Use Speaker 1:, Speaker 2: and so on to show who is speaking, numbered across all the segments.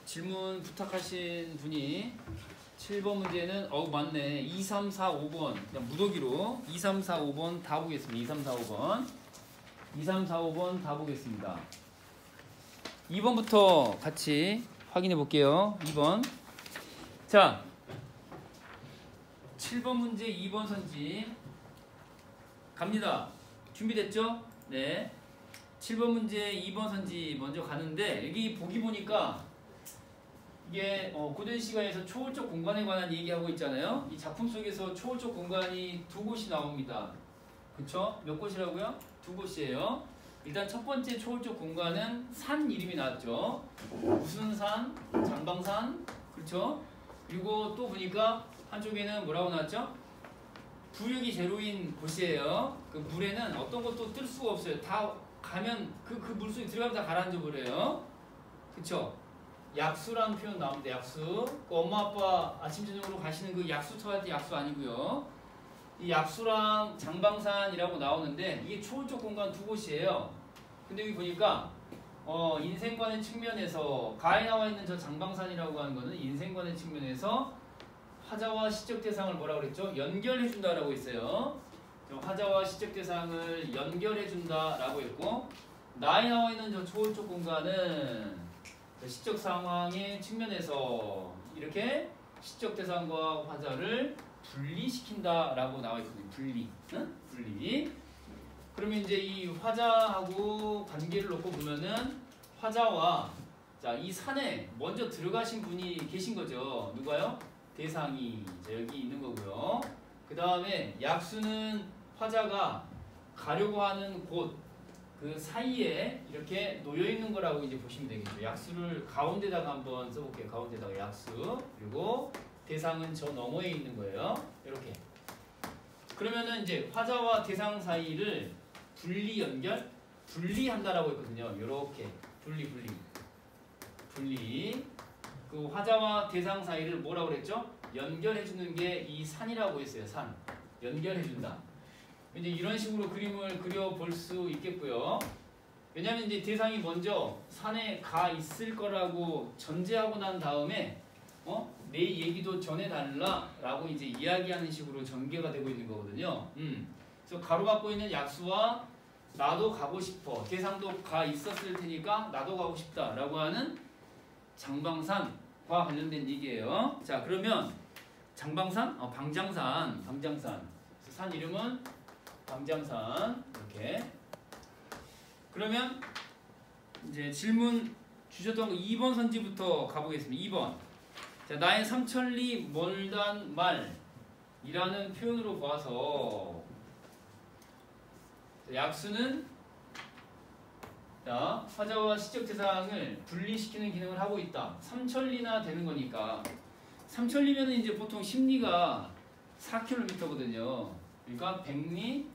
Speaker 1: 질문 부탁하신 분이 7번 문제는 맞네. 2, 3, 4, 5번 그냥 무더기로 2, 3, 4, 5번 다 보겠습니다. 2, 3, 4, 5번 2, 3, 4, 5번 다 보겠습니다. 2번부터 같이 확인해 볼게요. 2번. 자, 7번 문제 2번 선지 갑니다. 준비됐죠? 네. 7번 문제 2번 선지 먼저 가는데 여기 보기 보니까 이게 고된 시간에서 초월적 공간에 관한 얘기하고 있잖아요. 이 작품 속에서 초월적 공간이 두 곳이 나옵니다. 그쵸? 몇 곳이라고요? 두 곳이에요. 일단 첫 번째 초월적 공간은 산 이름이 나왔죠. 무슨 산? 장방산. 그렇죠? 그리고 또 보니까 한쪽에는 뭐라고 나왔죠? 부력이 제로인 곳이에요. 그 물에는 어떤 것도 뜰 수가 없어요. 다 가면 그 물속에 들어가면 다 가라앉아 버려요. 그쵸? 약수라는 표현 나옵니다. 약수. 그 엄마 아빠 아침 저녁으로 가시는 그 약수 터할 때 약수 아니고요. 이 약수랑 장방산이라고 나오는데 이게 초월적 공간 두 곳이에요. 근데 여기 보니까 인생관의 측면에서 가에 나와 있는 저 장방산이라고 하는 거는 인생관의 측면에서 화자와 시적 대상을 뭐라고 그랬죠? 연결해 준다라고 했어요. 화자와 시적 대상을 연결해 준다라고 했고, 나에 나와 있는 저 초월적 공간은 시적 상황의 측면에서 이렇게 시적 대상과 화자를 분리시킨다라고 나와 있거든요. 분리. 응? 분리. 그러면 이제 이 화자하고 관계를 놓고 보면은 화자와 이 산에 먼저 들어가신 분이 계신 거죠. 누가요? 대상이 여기 있는 거고요. 그 다음에 약수는 화자가 가려고 하는 곳 그 사이에 이렇게 놓여 있는 거라고 이제 보시면 되겠죠. 약수를 가운데다가 한번 써볼게요. 가운데다가 약수. 그리고 대상은 저 너머에 있는 거예요. 이렇게. 그러면은 이제 화자와 대상 사이를 분리한다라고 했거든요. 이렇게 분리. 그 화자와 대상 사이를 뭐라고 그랬죠? 연결해주는 게 이 산이라고 했어요. 산. 연결해준다. 이제 이런 식으로 그림을 그려볼 수 있겠고요. 왜냐하면 이제 대상이 먼저 산에 가 있을 거라고 전제하고 난 다음에 내 얘기도 전해달라라고 이제 이야기하는 식으로 전개가 되고 있는 거거든요. 그래서 가로막고 있는 약수와 나도 가고 싶어. 대상도 가 있었을 테니까 나도 가고 싶다라고 하는 장방산과 관련된 얘기예요. 자, 그러면 장방산, 방장산. 산 이름은 방장산. 이렇게. 그러면 이제 질문 주셨던 거 2번 선지부터 가보겠습니다. 2번. 자, 나의 삼천리 멀단 말이라는 표현으로 봐서 약수는 화자와 시적 대상을 분리시키는 기능을 하고 있다. 삼천리나 되는 거니까. 삼천리면 이제 보통 심리가 4km거든요. 그러니까 백리,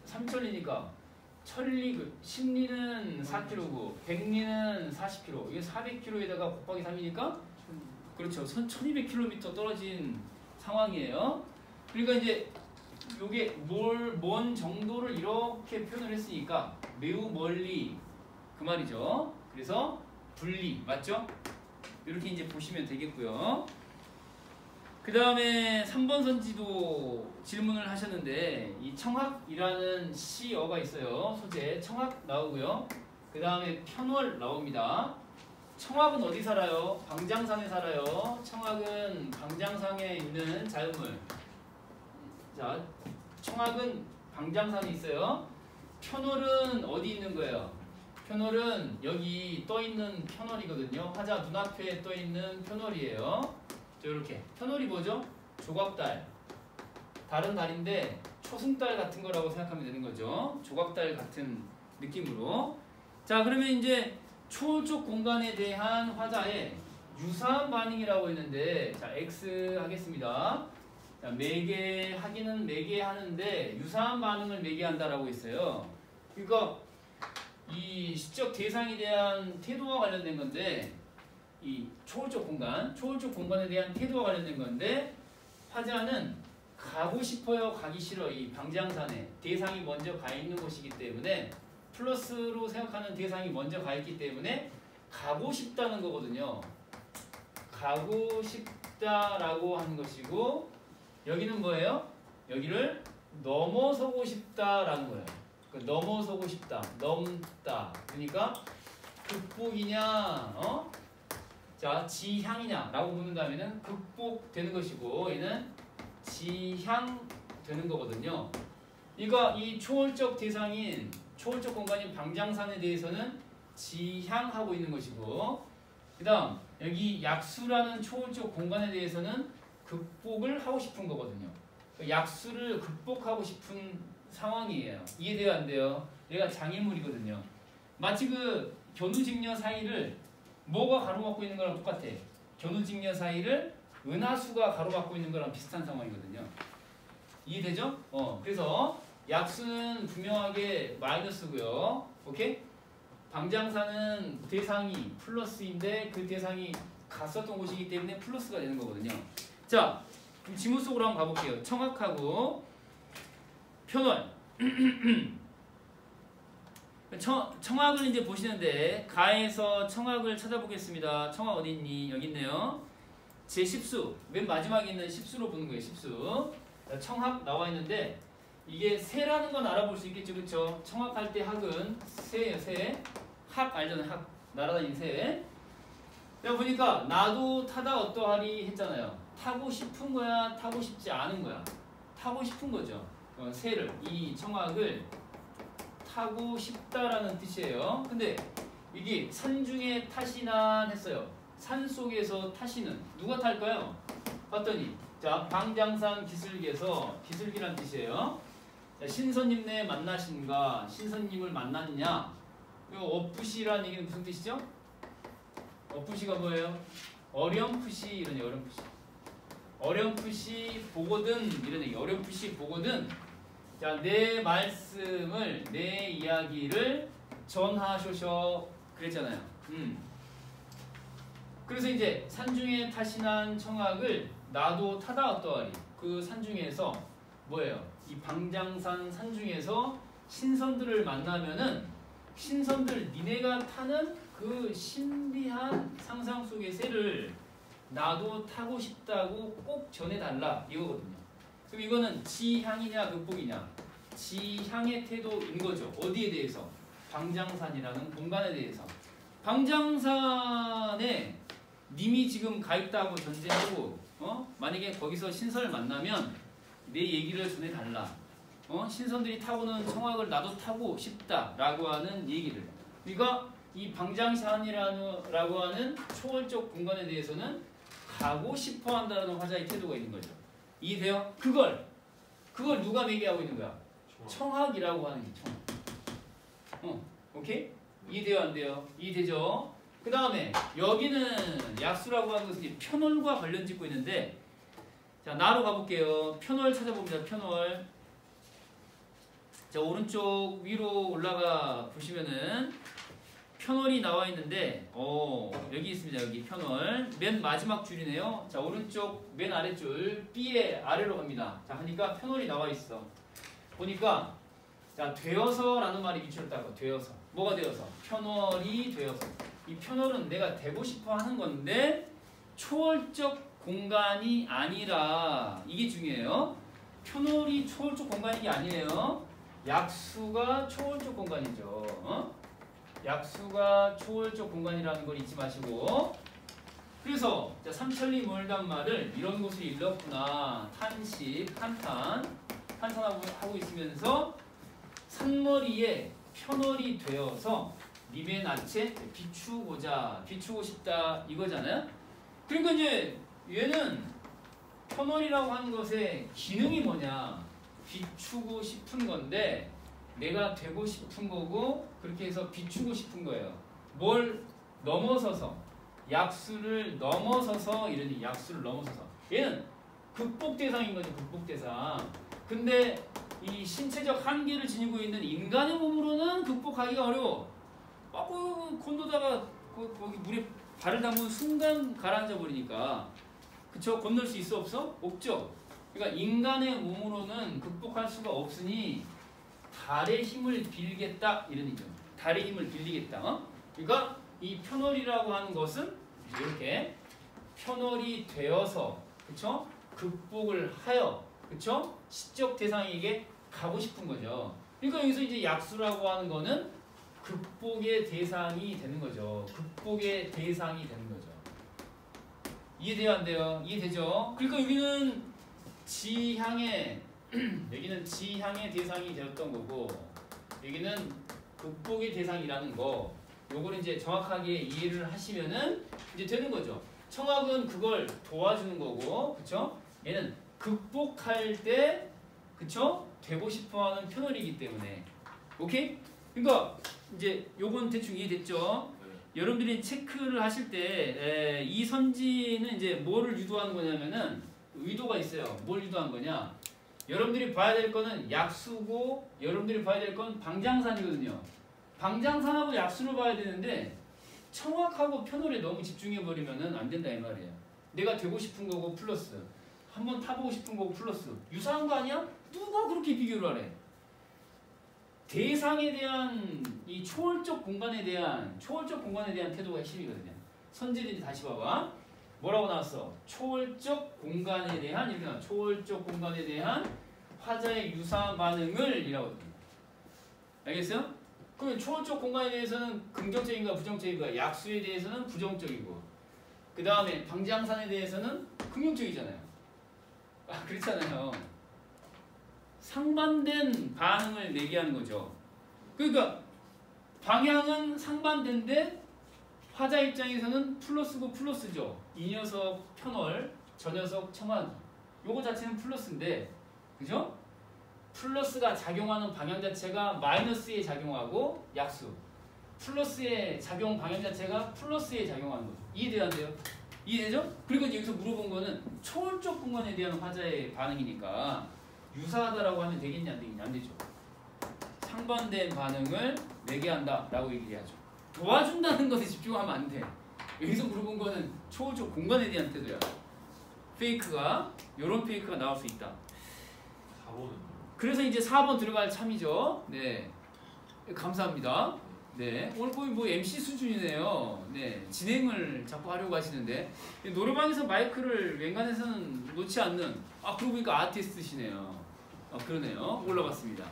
Speaker 1: 삼천리니까 천리, 심리는 4km고 백리는 40km. 이게 400km에다가 곱하기 3이니까 그렇죠. 1200km 떨어진 상황이에요. 그러니까 이제 요게 먼 정도를 이렇게 표현을 했으니까 매우 멀리 그 말이죠. 그래서 분리 맞죠? 이렇게 이제 보시면 되겠고요. 그 다음에 3번 선지도 질문을 하셨는데 이 청학이라는 시어가 있어요. 소재 청학 나오고요. 그 다음에 편월 나옵니다. 청학은 어디 살아요? 방장산에 살아요. 청학은 방장산에 있는 자연물. 자, 청학은 방장산에 있어요. 편월은 어디 있는 거예요? 편월은 여기 떠있는 편월이거든요. 화자 눈앞에 떠있는 편월이에요. 이렇게. 편월이 뭐죠? 조각달. 다른 달인데 초승달 같은 거라고 생각하면 되는 거죠. 조각달 같은 느낌으로. 자, 그러면 이제 초월적 공간에 대한 화자의 유사한 반응이라고 했는데, 자, X 하겠습니다. 자, 매개하기는 매개하는데 유사한 반응을 매개한다라고 했어요. 그러니까 이 시적 대상에 대한 태도와 관련된 건데, 이 초월적 공간에 대한 태도와 관련된 건데, 화자는 가고 싶어요, 가기 싫어. 이 방장산에 대상이 먼저 가 있는 곳이기 때문에, 플러스로 생각하는 대상이 먼저 가 있기 때문에 가고 싶다는 거거든요. 가고 싶다라고 하는 것이고 여기는 뭐예요? 여기를 넘어서고 싶다라는 거예요. 넘어서고 싶다, 넘다. 그러니까 극복이냐, 자 지향이냐라고 묻는다면은 극복되는 것이고 얘는 지향되는 거거든요. 그러니까 이 초월적 대상인 초월적 공간인 방장산에 대해서는 지향하고 있는 것이고 그 다음 여기 약수라는 초월적 공간에 대해서는 극복을 하고 싶은 거거든요. 약수를 극복하고 싶은 상황이에요. 이해돼요? 안 돼요? 얘가 장애물이거든요. 마치 그 견우직녀 사이를 뭐가 가로막고 있는 거랑 똑같아. 견우직녀 사이를 은하수가 가로막고 있는 거랑 비슷한 상황이거든요. 이해되죠? 그래서 약수는 분명하게 마이너스고요. 오케이? 방장산은 대상이 플러스인데 그 대상이 갔었던 곳이기 때문에 플러스가 되는 거거든요. 자, 지문 속으로 한번 가볼게요. 청학하고 편월. 청학을 이제 보시는데 가에서 청학을 찾아보겠습니다. 청학 어디 있니? 여기 있네요. 제10수 맨 마지막에 있는 10수로 보는 거예요. 10수. 청학 나와 있는데 이게 새라는 건 알아볼 수 있겠죠, 그렇죠? 청학할 때 학은 새예요, 새. 학 알잖아요, 학. 날아다니는 새. 내가 보니까 나도 타다 어떠하리 했잖아요. 타고 싶은 거야, 타고 싶지 않은 거야. 타고 싶은 거죠. 새를 이 청학을 타고 싶다라는 뜻이에요. 근데 이게 산 중에 타시난 했어요. 산 속에서 타시는 누가 탈까요? 봤더니 자 방장산 기슭에서 기슭이란 뜻이에요. 자, 신선님네 만나신가? 신선님을 만났냐? 이 어푸시라는 얘기는 무슨 뜻이죠? 어푸시가 뭐예요? 어렴풋이 이런 얘기, 어렴풋이. 어렴풋이 보거든 이런 얘기. 어렴풋이 보거든. 자, 내 말씀을 내 이야기를 전하쇼셔 그랬잖아요. 그래서 이제 산중에 타시난 청학을 나도 타다 어떠하리. 그 산중에서 뭐예요? 이 방장산 산중에서 신선들을 만나면은 신선들 니네가 타는 그 신비한 상상 속의 새를 나도 타고 싶다고 꼭 전해달라 이거거든요. 그럼 이거는 지향이냐 극복이냐? 지향의 태도인 거죠. 어디에 대해서? 방장산이라는 공간에 대해서. 방장산에 님이 지금 가 있다고 전제하고 만약에 거기서 신선을 만나면 내 얘기를 전해달라. 신선들이 타고는 청학을 나도 타고 싶다라고 하는 얘기를. 그러니까 이 방장산이라고 하는 초월적 공간에 대해서는 가고 싶어 한다는 화자의 태도가 있는 거죠. 이해돼요? 그걸 누가 매개하고 있는 거야? 청학이라고 하는 게 청학. 오케이? 이해돼요? 안 돼요? 이해되죠? 그 다음에 여기는 약수라고 하는 것은 편월과 관련 짓고 있는데 자 나로 가볼게요. 편월 찾아봅니다. 편월. 자 오른쪽 위로 올라가 보시면은 편월이 나와 있는데 여기 있습니다. 여기 편월 맨 마지막 줄이네요. 자 오른쪽 맨 아래줄 B의 아래로 갑니다. 자 하니까 편월이 나와 있어. 보니까 자 되어서라는 말이 위치를 따고 되어서 뭐가 되어서? 편월이 되어서. 이 편월은 내가 되고 싶어 하는 건데 초월적 공간이 아니라 이게 중요해요. 편월이 초월적 공간이 게 아니에요. 약수가 초월적 공간이죠. 약수가 초월적 공간이라는 걸 잊지 마시고 그래서 자, 삼천리 멀단 말을 이런 곳을 일렀구나. 탄식, 탄산하고 있으면서 산머리에 편월이 되어서 님의 낯에 비추고 싶다 이거잖아요. 그러니까 이제 얘는 편월이라고 하는 것의 기능이 뭐냐? 비추고 싶은 건데 내가 되고 싶은 거고 그렇게 해서 비추고 싶은 거예요. 뭘 넘어서서 약수를 넘어서서 이러니 약수를 넘어서서 얘는 극복 대상인 거죠. 극복 대상. 근데 이 신체적 한계를 지니고 있는 인간의 몸으로는 극복하기가 어려워. 건너다가 거기 물에 발을 담은 순간 가라앉아 버리니까 그쵸? 건널 수 있어 없어? 없죠. 그러니까 인간의 몸으로는 극복할 수가 없으니 달의 힘을 빌겠다 이런 얘기죠. 달의 힘을 빌리겠다. 그러니까 이 편월이라고 하는 것은 이렇게 편월이 되어서 그쵸? 극복을 하여 그쵸? 시적 대상에게 가고 싶은 거죠. 그러니까 여기서 이제 약수라고 하는 거는 극복의 대상이 되는 거죠. 극복의 대상이 되는 거죠. 이해돼요 안 돼요? 이해되죠? 그러니까 여기는 지향의 여기는 지향의 대상이 되었던 거고 여기는 극복의 대상이라는 거 요거를 이제 정확하게 이해를 하시면은 이제 되는 거죠. 청학은 그걸 도와주는 거고 그쵸? 얘는 극복할 때 그쵸? 되고 싶어하는 편월이기 때문에 오케이? 그러니까 이제 요건 대충 이해됐죠? 여러분들이 체크를 하실 때 이 선지는 이제 뭐를 유도하는 거냐면은 의도가 있어요. 뭘 유도한 거냐? 여러분들이 봐야 될 거는 약수고 여러분들이 봐야 될 건 방장산이거든요. 방장산하고 약수를 봐야 되는데 청학하고 편월에 너무 집중해 버리면은 안 된다 이 말이에요. 내가 되고 싶은 거고 플러스 한번 타보고 싶은 거고 플러스 유사한 거 아니야? 누가 그렇게 비교를 하래? 대상에 대한 이 초월적 공간에 대한 태도가 핵심이거든요. 선지들이 다시 봐봐. 뭐라고 나왔어? 초월적 공간에 대한 이렇게 나와. 초월적 공간에 대한 화자의 유사 반응을 이라고 합니다. 알겠어요? 그러면 초월적 공간에 대해서는 긍정적인가 부정적인가? 약수에 대해서는 부정적이고 그 다음에 방장산에 대해서는 긍정적이잖아요. 아 그렇잖아요. 상반된 반응을 내게 하는 거죠. 그러니까 방향은 상반된데 화자 입장에서는 플러스고 플러스죠. 이 녀석 편월, 저 녀석 청하기. 요거 자체는 플러스인데 그죠? 플러스가 작용하는 방향 자체가 마이너스에 작용하고 약수. 플러스의 작용 방향 자체가 플러스에 작용하는 거죠. 이해돼야 돼요? 이해되죠? 그리고 여기서 물어본 거는 초월적 공간에 대한 화자의 반응이니까 유사하다라고 하면 되겠냐 안 되겠냐 안 되죠. 상반된 반응을 내게 한다라고 얘기해야죠. 도와준다는 것에 집중하면 안 돼. 여기서 물어본 거는 초월적 공간에 대한 태도야. 페이크가 이런 페이크가 나올 수 있다.
Speaker 2: 4번은
Speaker 1: 그래서 이제 4번 들어갈 참이죠. 네, 감사합니다. 네, 오늘 거의 뭐 MC 수준이네요. 네, 진행을 자꾸 하려고 하시는데 노래방에서 마이크를 웬간해서는 놓지 않는 그러고 보니까 아티스트시네요. 그러네요. 올라갔습니다.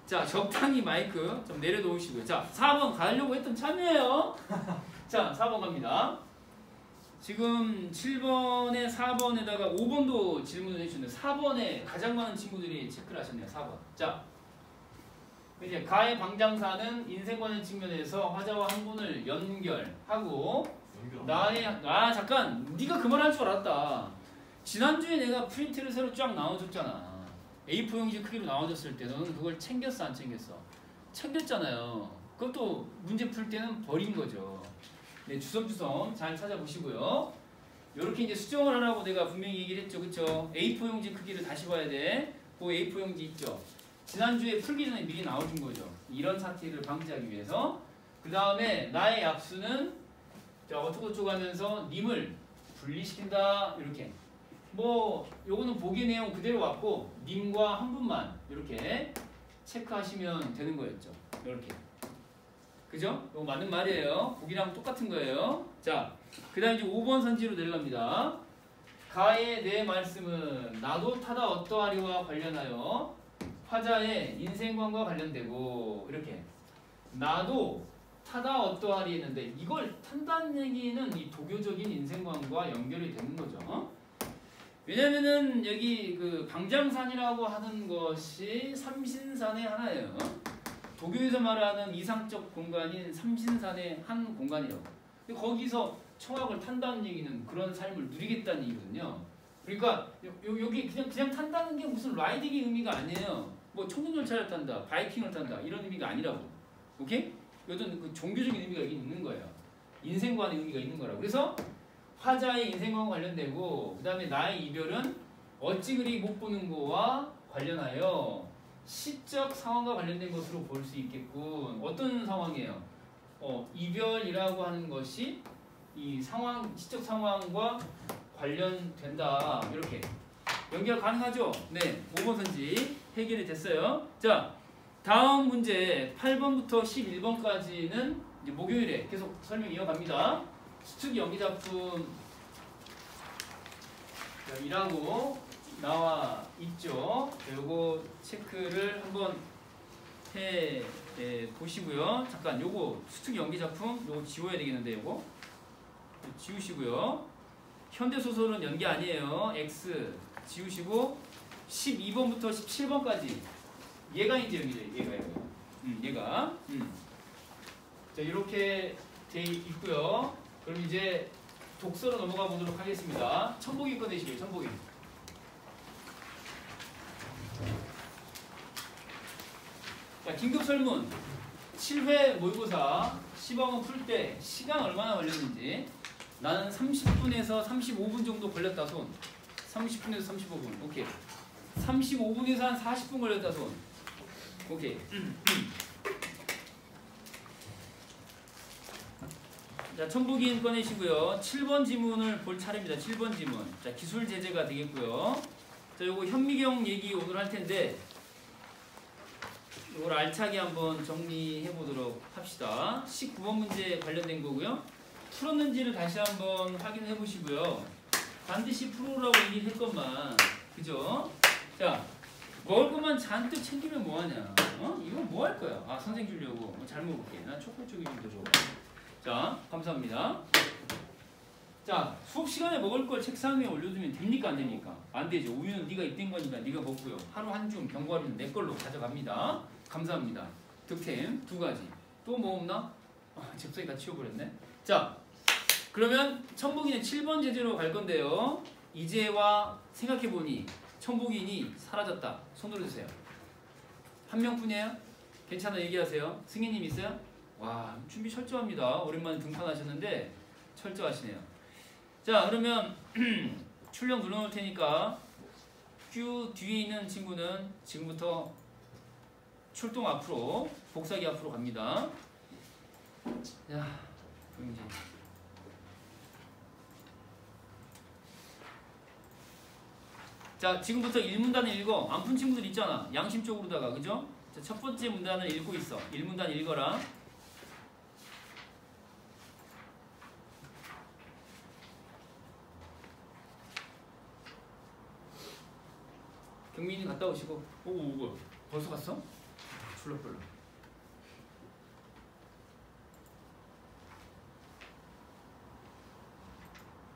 Speaker 1: 자, 적당히 마이크 좀 내려놓으시고요. 자, 4번 가려고 했던 참이에요. 자, 4번 갑니다. 지금 7번에 4번에다가 5번도 질문을 해주셨네요. 4번에 가장 많은 친구들이 체크를 하셨네요. 4번. 자, 이제 가의 방장사는 인생관의 측면에서 화자와 항본을 연결하고 잠깐 네가 그 말 할 줄 알았다. 지난주에 내가 프린트를 새로 쫙 나눠줬잖아. A4 용지 크기로 나눠줬을 때 너는 그걸 챙겼어 안 챙겼어? 챙겼잖아요. 그것도 문제 풀 때는 버린 거죠. 네, 주섬주섬 잘 찾아보시고요. 이렇게 이제 수정을 하라고 내가 분명히 얘기를 했죠. 그쵸? A4 용지 크기를 다시 봐야 돼. 그 A4 용지 있죠? 지난주에 풀기 전에 미리 나와준 거죠. 이런 사태를 방지하기 위해서. 그 다음에 나의 약수는 어쩌고저쩌고 하면서 님을 분리시킨다. 이렇게. 뭐 요거는 보기 내용 그대로 왔고 님과 한 분만 이렇게 체크하시면 되는 거였죠. 이렇게. 그죠? 이거 맞는 말이에요. 보기랑 똑같은 거예요. 자, 그 다음 이제 5번 선지로 내려갑니다. 가의 내 말씀은 나도 타다 어떠하리와 관련하여 화자의 인생관과 관련되고 이렇게 나도 타다 어떠하리 했는데 이걸 탄다는 얘기는 이 도교적인 인생관과 연결이 되는 거죠. 왜냐면은 여기 그 방장산이라고 하는 것이 삼신산의 하나예요. 도교에서 말하는 이상적 공간인 삼신산의 한 공간이라고. 근데 거기서 청학을 탄다는 얘기는 그런 삶을 누리겠다는 얘기거든요. 그러니까 여기 그냥 탄다는 게 무슨 라이딩의 의미가 아니에요. 뭐 청동열차를 탄다, 바이킹을 탄다 이런 의미가 아니라고. 오케이? 어떤 그 종교적인 의미가 있는 거예요. 인생관의 의미가 있는 거라고. 그래서 화자의 인생관과 관련되고 그 다음에 나의 이별은 어찌 그리 못 보는 거와 관련하여 시적 상황과 관련된 것으로 볼 수 있겠군. 어떤 상황이에요? 이별이라고 하는 것이 이 상황, 시적 상황과 관련된다. 이렇게 연결 가능하죠? 네, 5번 선지 해결이 됐어요. 자, 다음 문제 8번부터 11번까지는 이제 목요일에 계속 설명 이어갑니다. 수특 연기작품 자, 2라고 나와 있죠. 요거 체크를 한번 해 보시고요. 잠깐 요거 수특 연기 작품 요거 지워야 되겠는데 요거 지우시고요. 현대소설은 연기 아니에요. X 지우시고 12번부터 17번까지 얘가 이제 연기죠. 얘가 자, 이렇게 돼 있고요. 그럼 이제 독서로 넘어가 보도록 하겠습니다. 천복이 꺼내시고요. 천복이. 자, 긴급 설문 7회 모의고사 시범을 풀 때 시간 얼마나 걸렸는지. 나는 30분에서 35분 정도 걸렸다 손. 30분에서 35분. 오케이. 35분에서 한 40분 걸렸다 손. 오케이. 자, 천복이인 꺼내시고요. 7번 지문을 볼 차례입니다. 7번 지문. 자, 기술 제재가 되겠고요. 자, 요거 현미경 얘기 오늘 할 텐데 이걸 알차게 한번 정리해 보도록 합시다. 19번 문제 관련된 거고요. 풀었는지를 다시 한번 확인해 보시고요. 반드시 풀으라고 얘기했건만, 그죠? 자, 먹을 것만 잔뜩 챙기면 뭐하냐? 이거 뭐 할 거야? 아, 선생 주려고. 잘 먹을게. 난 초콜릿 쪽이 좀 더 좋아. 자, 감사합니다. 자, 수업 시간에 먹을 걸 책상 위에 올려두면 됩니까? 안 됩니까? 안 되죠. 우유는 네가 입된 거니까 네가 먹고요. 하루 한 줌 견과류는 내 걸로 가져갑니다. 감사합니다. 득템 2가지. 또 뭐 없나? 접속이 다 치워버렸네. 자, 그러면 천복이는 7번 제재로 갈 건데요. 이제와 생각해보니 천복인이 사라졌다. 손 들어주세요. 한 명뿐이에요? 괜찮아, 얘기하세요. 승희님 있어요? 와, 준비 철저합니다. 오랜만에 등판하셨는데 철저하시네요. 자, 그러면 출력 눌러놓을 테니까 Q 뒤에 있는 친구는 지금부터 출동 앞으로, 복사기 앞으로 갑니다. 자, 이제 자, 지금부터 1문단을 읽어. 안 푼 친구들 있잖아. 양심 쪽으로다가, 그죠? 자, 첫 번째 문단을 읽고 있어. 1문단 읽어라. 경민이 갔다 오시고. 오, 뭐야? 벌써 갔어? 출렁출렁.